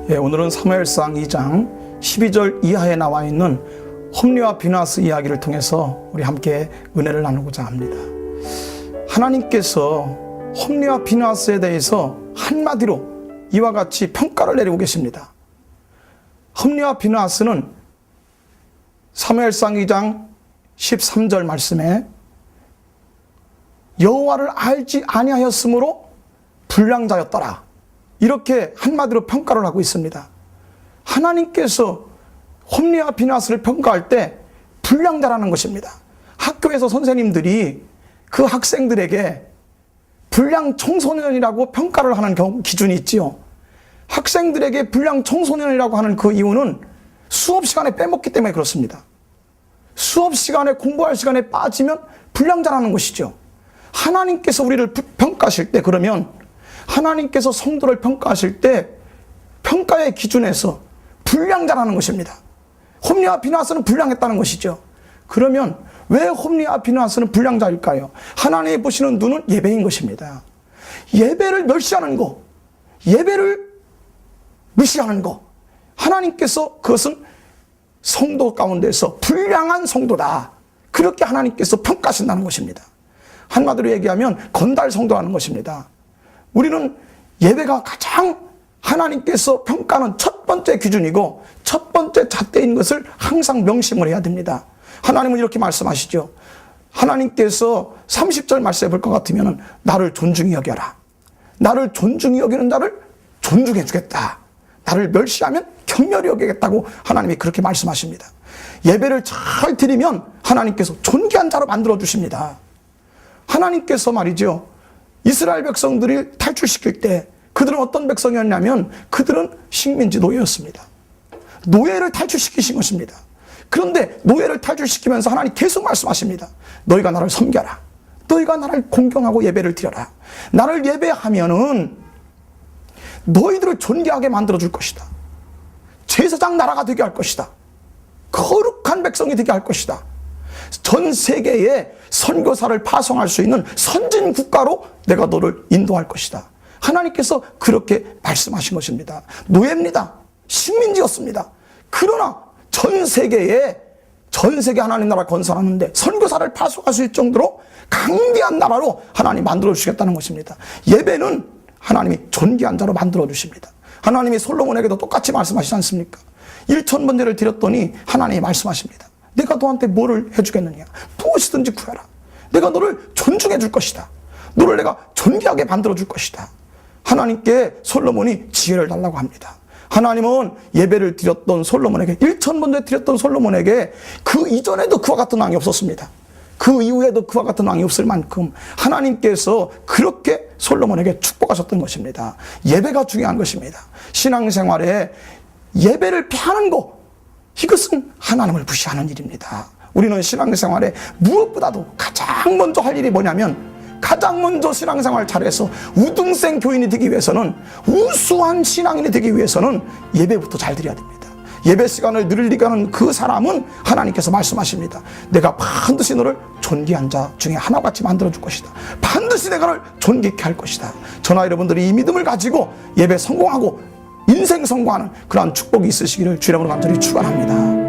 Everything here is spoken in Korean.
오늘은 사무엘상 2장 12절 이하에 나와 있는 홈리와 비나스 이야기를 통해서 우리 함께 은혜를 나누고자 합니다. 하나님께서 홈리와 비나스에 대해서 한마디로 이와 같이 평가를 내리고 계십니다. 홈리와 비나스는 사무엘상 2장 13절 말씀에 여호와를 알지 아니하였으므로 불량자였더라, 이렇게 한마디로 평가를 하고 있습니다. 하나님께서 홈리와 비나스를 평가할 때 불량자라는 것입니다. 학교에서 선생님들이 그 학생들에게 불량 청소년이라고 평가를 하는 기준이 있지요. 학생들에게 불량 청소년이라고 하는 그 이유는 수업 시간에 빼먹기 때문에 그렇습니다. 수업 시간에, 공부할 시간에 빠지면 불량자라는 것이죠. 하나님께서 우리를 평가하실 때, 그러면 하나님께서 성도를 평가하실 때 평가의 기준에서 불량자라는 것입니다. 홈리와 비나스는 불량했다는 것이죠. 그러면 왜 홈리와 비나스는 불량자일까요? 하나님이 보시는 눈은 예배인 것입니다. 예배를 멸시하는 것, 예배를 무시하는 것, 하나님께서 그것은 성도 가운데서 불량한 성도다, 그렇게 하나님께서 평가하신다는 것입니다. 한마디로 얘기하면 건달 성도라는 것입니다. 우리는 예배가 가장 하나님께서 평가하는 첫 번째 기준이고 첫 번째 잣대인 것을 항상 명심을 해야 됩니다. 하나님은 이렇게 말씀하시죠. 하나님께서 30절 말씀해 볼 것 같으면 나를 존중히 여겨라, 나를 존중히 여기는 자를 존중해 주겠다, 나를 멸시하면 격렬히 여기겠다고 하나님이 그렇게 말씀하십니다. 예배를 잘 드리면 하나님께서 존귀한 자로 만들어 주십니다. 하나님께서 말이죠, 이스라엘 백성들이 탈출시킬 때 그들은 어떤 백성이었냐면 그들은 식민지 노예였습니다. 노예를 탈출시키신 것입니다. 그런데 노예를 탈출시키면서 하나님 계속 말씀하십니다. 너희가 나를 섬겨라, 너희가 나를 공경하고 예배를 드려라. 나를 예배하면은 너희들을 존귀하게 만들어 줄 것이다. 제사장 나라가 되게 할 것이다. 거룩한 백성이 되게 할 것이다. 전 세계에 선교사를 파송할 수 있는 선진 국가로 내가 너를 인도할 것이다. 하나님께서 그렇게 말씀하신 것입니다. 노예입니다. 식민지였습니다. 그러나 전 세계 하나님 나라 건설하는데 선교사를 파송할 수 있을 정도로 강대한 나라로 하나님 만들어 주시겠다는 것입니다. 예배는 하나님이 존귀한 자로 만들어 주십니다. 하나님이 솔로몬에게도 똑같이 말씀하시지 않습니까? 1,000번제를 드렸더니 하나님이 말씀하십니다. 내가 너한테 뭐를 해주겠느냐? 무엇이든지 구해라. 내가 너를 존중해 줄 것이다. 너를 내가 존귀하게 만들어 줄 것이다. 하나님께 솔로몬이 지혜를 달라고 합니다. 하나님은 예배를 드렸던 솔로몬에게, 1,000번째 드렸던 솔로몬에게 그 이전에도 그와 같은 왕이 없었습니다. 그 이후에도 그와 같은 왕이 없을 만큼 하나님께서 그렇게 솔로몬에게 축복하셨던 것입니다. 예배가 중요한 것입니다. 신앙생활에 예배를 피하는 것, 이것은 하나님을 무시하는 일입니다. 우리는 신앙생활에 무엇보다도 가장 먼저 할 일이 뭐냐면, 가장 먼저 신앙생활 잘해서 우등생 교인이 되기 위해서는, 우수한 신앙인이 되기 위해서는 예배부터 잘 드려야 됩니다. 예배 시간을 늘리게 하는 그 사람은 하나님께서 말씀하십니다. 내가 반드시 너를 존귀한 자 중에 하나같이 만들어 줄 것이다. 반드시 내가 너를 존귀케 할 것이다. 저나 여러분들이 이 믿음을 가지고 예배 성공하고 인생 성공하는 그러한 축복이 있으시기를 주의 이름으로 간절히 축원합니다.